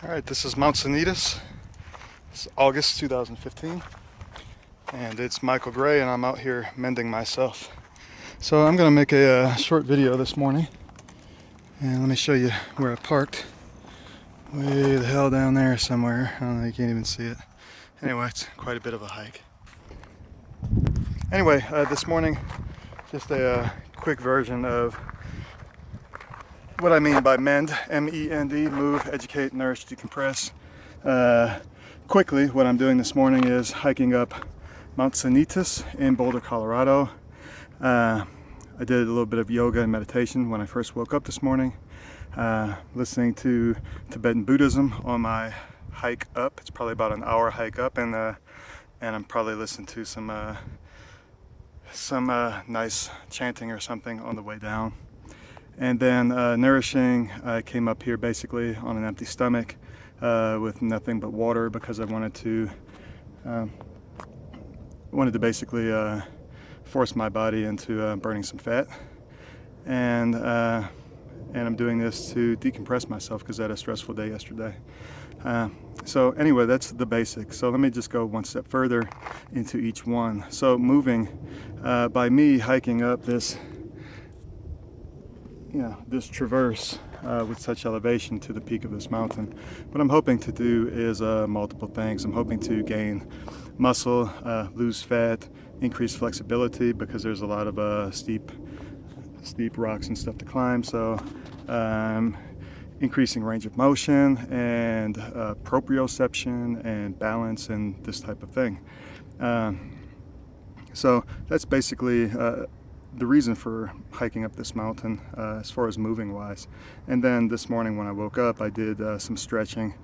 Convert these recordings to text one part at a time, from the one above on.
Alright, this is Mount Sanitas. It's August 2015, and it's Michael Gray, and I'm out here mending myself. So I'm going to make a short video this morning, and let me show you where I parked. Way the hell down there somewhere. I don't know, you can't even see it. Anyway, it's quite a bit of a hike. Anyway, this morning, just a quick version of what I mean by MEND, M-E.N.D, move, educate, nourish, decompress. Quickly, what I'm doing this morning is hiking up Mount Sanitas in Boulder, Colorado. I did a little bit of yoga and meditation when I first woke up this morning, listening to Tibetan Buddhism on my hike up. It's probably about an hour hike up, and I'm probably listening to some nice chanting or something on the way down. And then nourishing, I came up here basically on an empty stomach with nothing but water because I wanted to basically force my body into burning some fat. And I'm doing this to decompress myself because I had a stressful day yesterday. So anyway, that's the basics. So let me just go one step further into each one. So moving, by me hiking up this traverse with such elevation to the peak of this mountain, what I'm hoping to do is multiple things. I'm hoping to gain muscle, lose fat, increase flexibility because there's a lot of steep rocks and stuff to climb. So increasing range of motion and proprioception and balance and this type of thing. So that's basically the reason for hiking up this mountain as far as moving wise. And then this morning when I woke up, I did some stretching,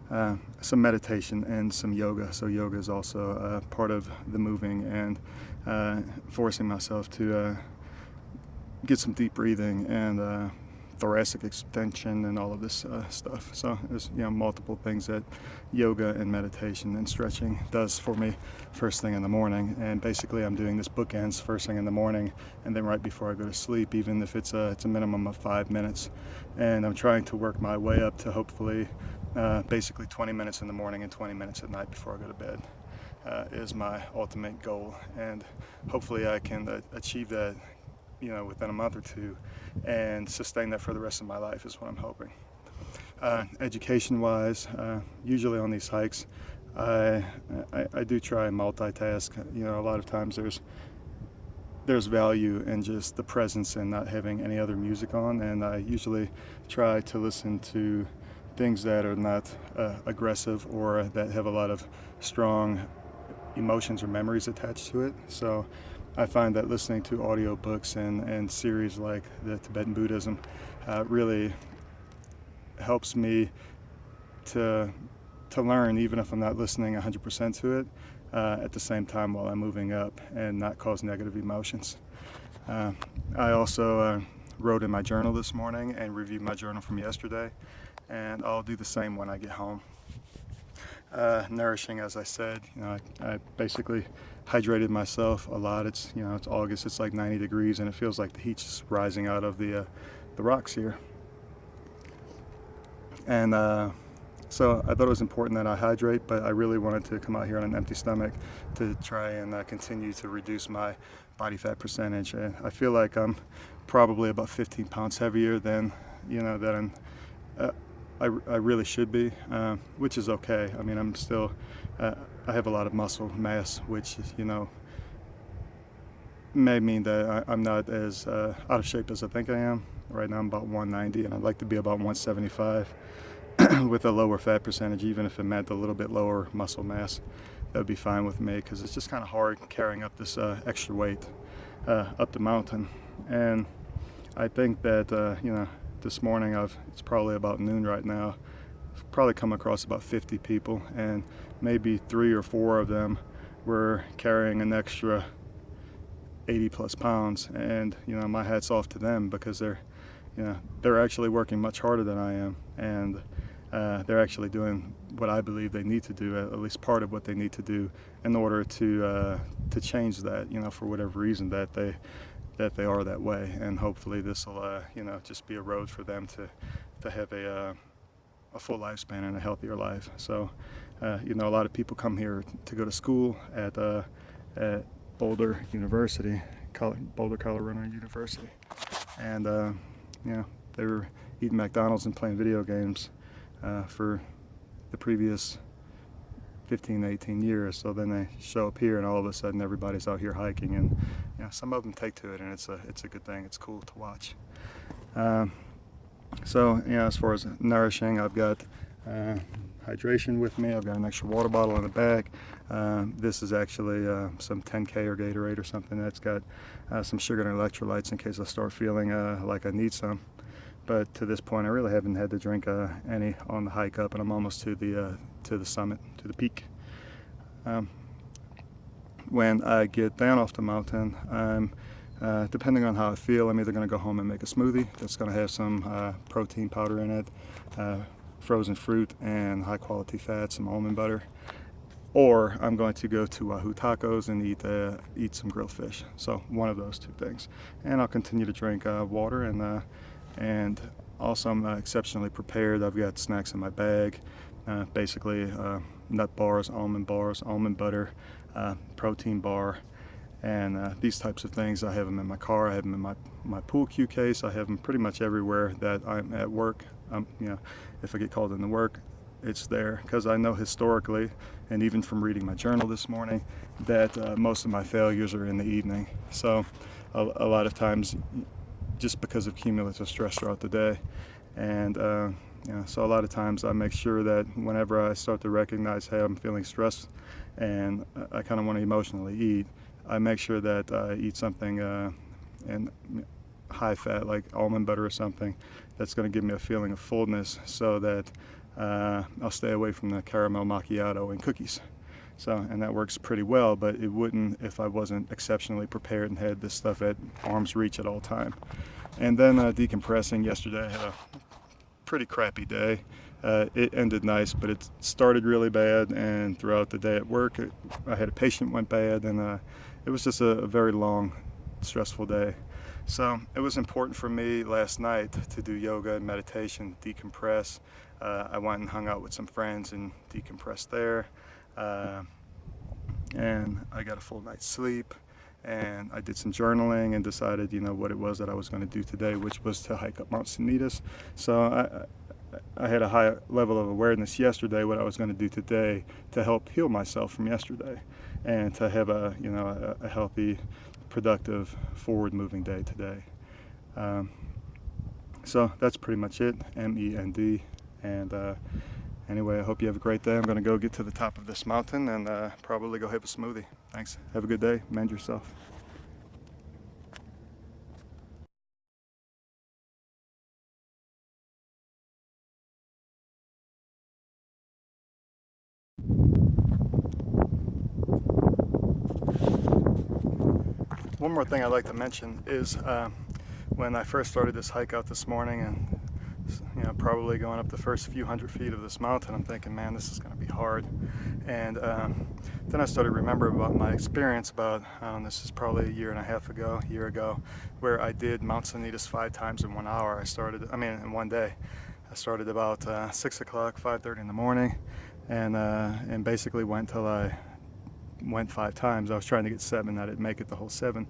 some meditation, and some yoga. So yoga is also part of the moving and forcing myself to get some deep breathing and thoracic extension and all of this stuff. So there's multiple things that yoga and meditation and stretching does for me first thing in the morning. And basically I'm doing this bookends first thing in the morning and then right before I go to sleep, even if it's a minimum of 5 minutes. And I'm trying to work my way up to hopefully basically 20 minutes in the morning and 20 minutes at night before I go to bed is my ultimate goal. And hopefully I can achieve that within a month or two and sustain that for the rest of my life is what I'm hoping. Education wise, usually on these hikes I do try and multitask. A lot of times there's value in just the presence and not having any other music on, and I usually try to listen to things that are not aggressive or that have a lot of strong emotions or memories attached to it. So I find that listening to audiobooks and series like the Tibetan Buddhism really helps me to learn, even if I'm not listening 100% to it, at the same time while I'm moving up and not cause negative emotions. I also wrote in my journal this morning and reviewed my journal from yesterday, and I'll do the same when I get home. Nourishing, as I said, I basically hydrated myself a lot. It's August, it's like 90 degrees and it feels like the heat's just rising out of the rocks here. And so I thought it was important that I hydrate, but I really wanted to come out here on an empty stomach to try and continue to reduce my body fat percentage. And I feel like I'm probably about 15 pounds heavier than that I really should be, which is okay. I mean, I'm still, I have a lot of muscle mass, which may mean that I'm not as out of shape as I think I am. Right now I'm about 190 and I'd like to be about 175 with a lower fat percentage, even if it meant a little bit lower muscle mass. That would be fine with me because it's just kind of hard carrying up this extra weight up the mountain. And I think that, this morning it's probably about noon right now. I've probably come across about 50 people, and maybe 3 or 4 of them were carrying an extra 80 plus pounds. And my hat's off to them because they're actually working much harder than I am, and they're actually doing what I believe they need to do, at least part of what they need to do in order to change that, for whatever reason that they are that way. And hopefully this will just be a road for them to have a full lifespan and a healthier life. So, you know, a lot of people come here to go to school at Boulder University, Boulder, Colorado University, and you know, they were eating McDonald's and playing video games for the previous 15 to 18 years. So then they show up here and all of a sudden everybody's out here hiking, and you know, some of them take to it, and it's a good thing. It's cool to watch. So you know, as far as nourishing, I've got hydration with me. I've got an extra water bottle in the bag. This is actually some 10K or Gatorade or something that's got some sugar and electrolytes in case I start feeling like I need some. But to this point, I really haven't had to drink any on the hike up, and I'm almost to the summit, to the peak. When I get down off the mountain, I'm depending on how I feel, I'm either going to go home and make a smoothie that's going to have some protein powder in it, frozen fruit, and high quality fat, some almond butter, or I'm going to go to Wahoo Tacos and eat some grilled fish. So one of those two things, and I'll continue to drink water, and also I'm exceptionally prepared. I've got snacks in my bag, basically nut bars, almond butter, protein bar, and these types of things. I have them in my car, I have them in my pool cue case, I have them pretty much everywhere that I'm at work. You know, if I get called into work, it's there, because I know historically, and even from reading my journal this morning, that most of my failures are in the evening. So a lot of times, just because of cumulative stress throughout the day, and you know, so a lot of times I make sure that whenever I start to recognize, hey, I'm feeling stressed and I kind of want to emotionally eat, I make sure that I eat something and high fat, like almond butter or something, that's going to give me a feeling of fullness, so that I'll stay away from the caramel macchiato and cookies. So, and that works pretty well, but it wouldn't if I wasn't exceptionally prepared and had this stuff at arm's reach at all time. And then decompressing. Yesterday I had a pretty crappy day. It ended nice, but it started really bad, and throughout the day at work, I had a patient went bad, and it was just a very long, stressful day. So it was important for me last night to do yoga and meditation, decompress. I went and hung out with some friends and decompressed there. And I got a full night's sleep, and I did some journaling and decided, you know, what it was that I was going to do today, which was to hike up Mount Sanitas. So I had a high level of awareness yesterday what I was going to do today to help heal myself from yesterday, and to have a, you know, a healthy, productive, forward-moving day today. So that's pretty much it. M.E.N.D. And anyway, I hope you have a great day. I'm going to go get to the top of this mountain and probably go have a smoothie. Thanks. Have a good day. Mend yourself. One more thing I'd like to mention is when I first started this hike out this morning, and you know, probably going up the first few hundred feet of this mountain, I'm thinking, man, this is going to be hard. And then I started remembering about my experience about, this is probably a year ago, where I did Mount Sanitas 5 times in 1 hour. In one day. I started about 6 o'clock, 5:30 in the morning, and basically went till I went 5 times. I was trying to get 7. I didn't make it the whole 7,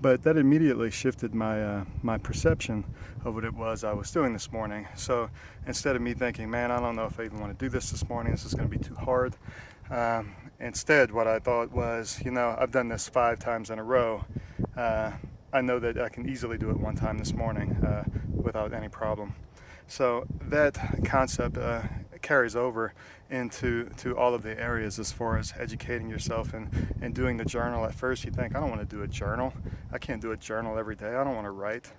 but that immediately shifted my perception of what it was I was doing this morning. So instead of me thinking, man, I don't know if I even want to do this morning, this is going to be too hard, instead what I thought was, you know, I've done this 5 times in a row. I know that I can easily do it 1 time this morning without any problem. So that concept carries over into all of the areas as far as educating yourself and doing the journal. At first you think, I don't want to do a journal. I can't do a journal every day. I don't want to write.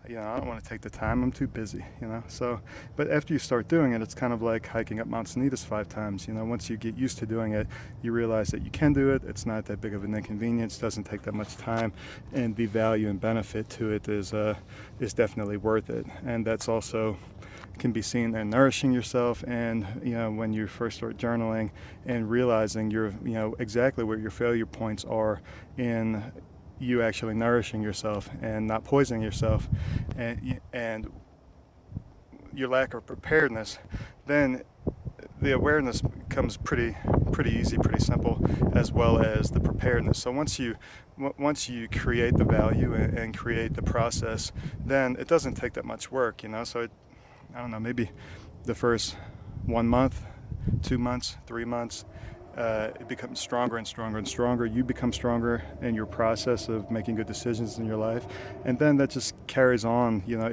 You know, I don't want to take the time. I'm too busy, you know. So, but after you start doing it, it's kind of like hiking up Mount Sanitas 5 times. You know, once you get used to doing it, you realize that you can do it. It's not that big of an inconvenience. Doesn't take that much time, and the value and benefit to it is definitely worth it. And that's also can be seen in nourishing yourself, and you know, when you first start journaling and realizing exactly where your failure points are in you actually nourishing yourself and not poisoning yourself, and your lack of preparedness then the awareness becomes pretty easy, pretty simple, as well as the preparedness. So once you create the value and create the process, then it doesn't take that much work, you know. So I don't know, maybe the first 1 month, 2 months, 3 months, it becomes stronger and stronger and stronger. You become stronger in your process of making good decisions in your life, and then that just carries on. You know,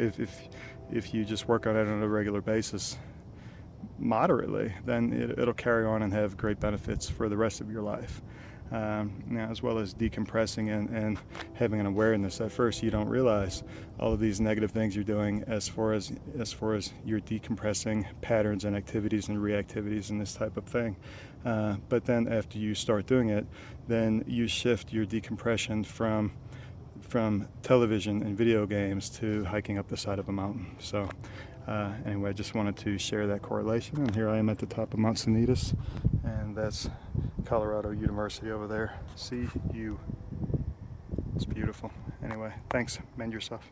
if you just work on it on a regular basis, moderately, then it'll carry on and have great benefits for the rest of your life. Now, as well as decompressing and having an awareness. At first, you don't realize all of these negative things you're doing as far as you're decompressing patterns and activities and reactivities and this type of thing. But then after you start doing it, then you shift your decompression from television and video games to hiking up the side of a mountain. So anyway, I just wanted to share that correlation, and here I am at the top of Mount Sanitas, and that's Colorado University over there. CU. It's beautiful. Anyway, thanks. Mend yourself.